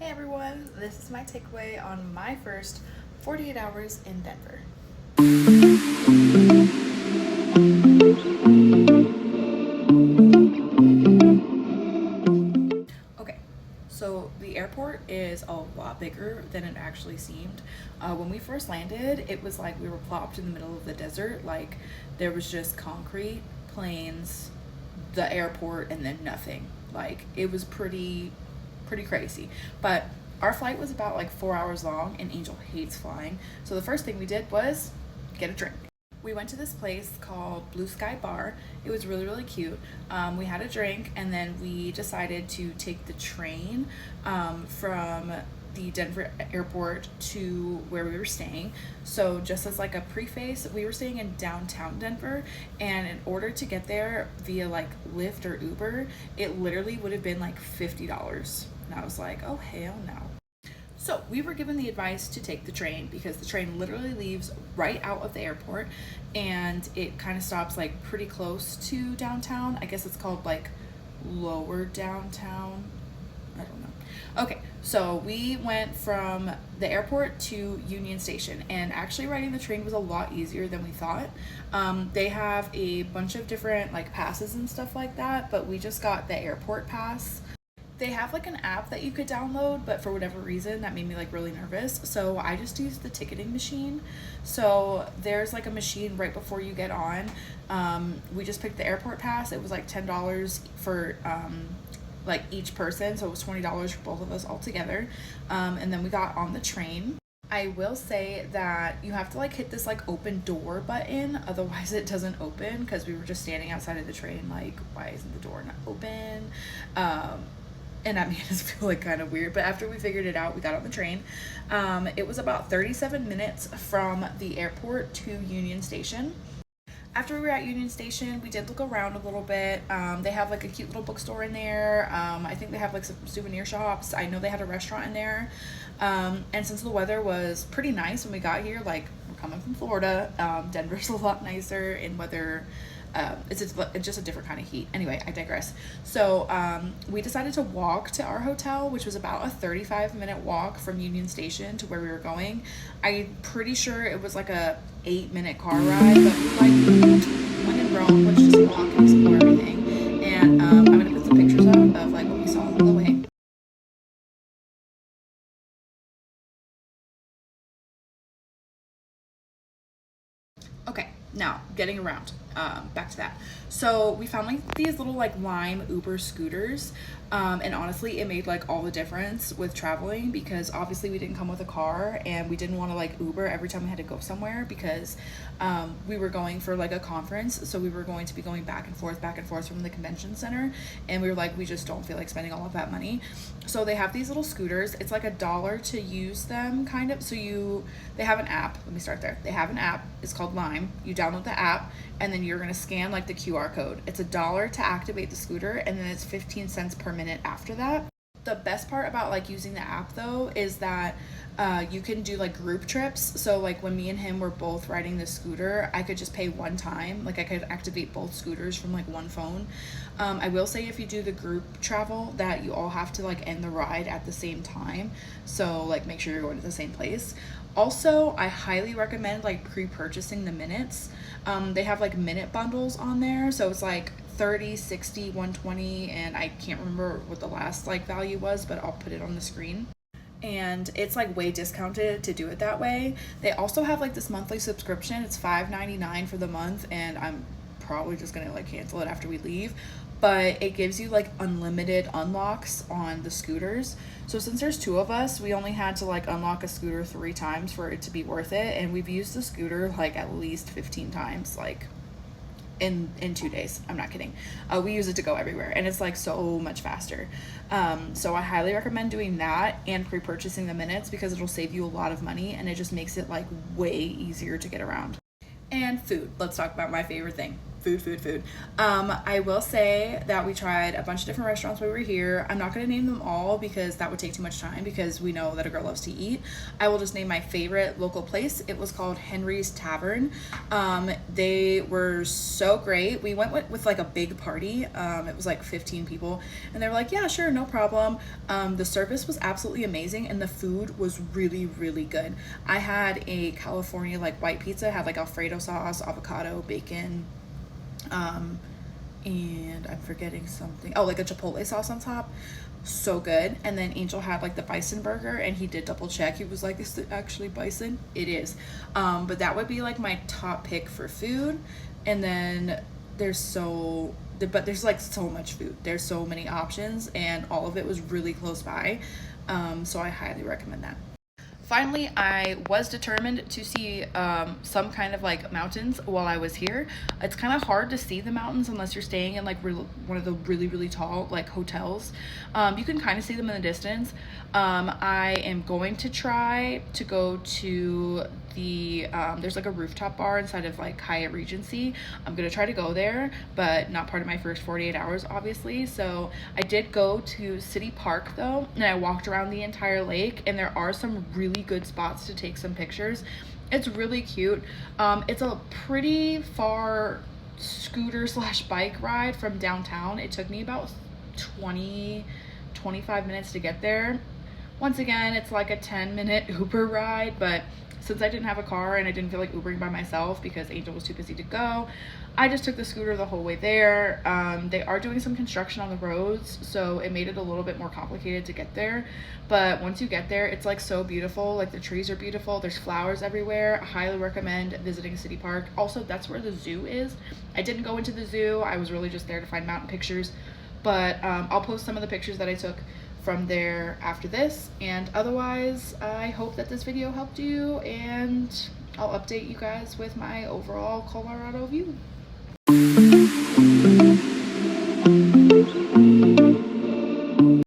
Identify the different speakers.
Speaker 1: Hey everyone, this is my takeaway on my first 48 hours in Denver. Okay, so the airport is a lot bigger than it actually seemed. When we first landed, it was like we were plopped in the middle of the desert. Like there was just concrete, planes, the airport, and then nothing. Like it was pretty crazy. But our flight was about like 4 hours long, and Angel hates flying. So the first thing we did was get a drink. We went to this place called Blue Sky Bar. It was really cute. We had a drink, and then we decided to take the train from the Denver airport to where we were staying. So just as like a preface, we were staying in downtown Denver, and in order to get there via like Lyft or Uber, it literally would have been like $50. And I was like, oh hell no. So we were given the advice to take the train because the train literally leaves right out of the airport, and it kind of stops like pretty close to downtown. I guess it's called like lower downtown. I don't know. Okay, so we went from the airport to Union Station, and actually riding the train was a lot easier than we thought. They have a bunch of different like passes and stuff like that, but we just got the airport pass. They have like an app that you could download, but for whatever reason that made me like really nervous, so I just used the ticketing machine. So there's like a machine right before you get on. We just picked the airport pass. It was like $10 for like each person, so it was $20 for both of us all together. And then we got on the train. I will say that you have to like hit this like open door button, otherwise it doesn't open, because we were just standing outside of the train like, why isn't the door not open? And that made us feel like kind of weird. But after we figured it out, we got on the train. It was about 37 minutes from the airport to Union Station. After we were at Union Station, we did look around a little bit. They have like a cute little bookstore in there. I think they have like some souvenir shops. I know they had a restaurant in there. And since the weather was pretty nice when we got here, like we're coming from Florida, Denver's a lot nicer in weather. It's just a different kind of heat. Anyway, I digress. So we decided to walk to our hotel, which was about a 35-minute walk from Union Station to where we were going. I'm pretty sure it was like a 8-minute car ride, but we like, when in Rome, let's just walk and explore everything. And I'm gonna put some pictures up of like what we saw on the way. Okay, now getting around. Back to that. So we found like these little like Lime Uber scooters, and honestly, it made like all the difference with traveling, because obviously we didn't come with a car, and we didn't want to like Uber every time we had to go somewhere, because we were going for like a conference, so we were going to be going back and forth from the convention center, and we were like, we just don't feel like spending all of that money. So they have these little scooters. It's like $1 to use them, kind of. So they have an app. Let me start there. They have an app. It's called Lime. You download the app, and then you're gonna scan like the QR code. It's $1 to activate the scooter, and then it's 15 cents per minute after that. The best part about like using the app though is that you can do like group trips. So like when me and him were both riding the scooter, I could just pay one time. Like I could activate both scooters from like one phone. I will say if you do the group travel that you all have to like end the ride at the same time. So like make sure you're going to the same place. Also, I highly recommend like pre-purchasing the minutes. They have like minute bundles on there. So it's like 30, 60, 120, and I can't remember what the last like value was, but I'll put it on the screen. And it's like way discounted to do it that way. They also have like this monthly subscription. It's $5.99 for the month, and I'm probably just gonna like cancel it after we leave. But it gives you like unlimited unlocks on the scooters. So since there's two of us, we only had to like unlock a scooter 3 times for it to be worth it, and we've used the scooter like at least 15 times, like in 2 days. I'm not kidding. We use it to go everywhere, and it's like so much faster. So I highly recommend doing that and pre-purchasing the minutes, because it'll save you a lot of money, and it just makes it like way easier to get around. And food. Let's talk about my favorite thing, Food. I will say that we tried a bunch of different restaurants while we were here. I'm not going to name them all because that would take too much time, because we know that a girl loves to eat. I will just name my favorite local place. It was called Henry's Tavern. They were so great. We went with like a big party. It was like 15 people, and they were like, yeah, sure, no problem. The service was absolutely amazing, and the food was really, really good. I had a California like white pizza, had like Alfredo sauce, avocado, bacon, and I'm forgetting something. Oh, like a chipotle sauce on top. So good. And then Angel had like the bison burger, and he did double check. He was like, is it actually bison? It is. But that would be like my top pick for food. And then there's like so much food. There's so many options, and all of it was really close by. So I highly recommend that. Finally, I was determined to see some kind of like mountains while I was here. It's kind of hard to see the mountains unless you're staying in like one of the really, really tall like hotels. You can kind of see them in the distance. I am going to try to go to there's like a rooftop bar inside of like Hyatt Regency. I'm gonna try to go there, but not part of my first 48 hours, obviously. So I did go to City Park though, and I walked around the entire lake, and there are some really good spots to take some pictures. It's really cute. It's a pretty far scooter slash bike ride from downtown. It took me about 25 minutes to get there. Once again, it's like a 10-minute Uber ride, but since I didn't have a car and I didn't feel like Ubering by myself because Angel was too busy to go, I just took the scooter the whole way there. They are doing some construction on the roads, so it made it a little bit more complicated to get there. But once you get there, it's like so beautiful. Like the trees are beautiful. There's flowers everywhere. I highly recommend visiting City Park. Also, that's where the zoo is. I didn't go into the zoo. I was really just there to find mountain pictures. But I'll post some of the pictures that I took from there after this, and otherwise I hope that this video helped you, and I'll update you guys with my overall Colorado view.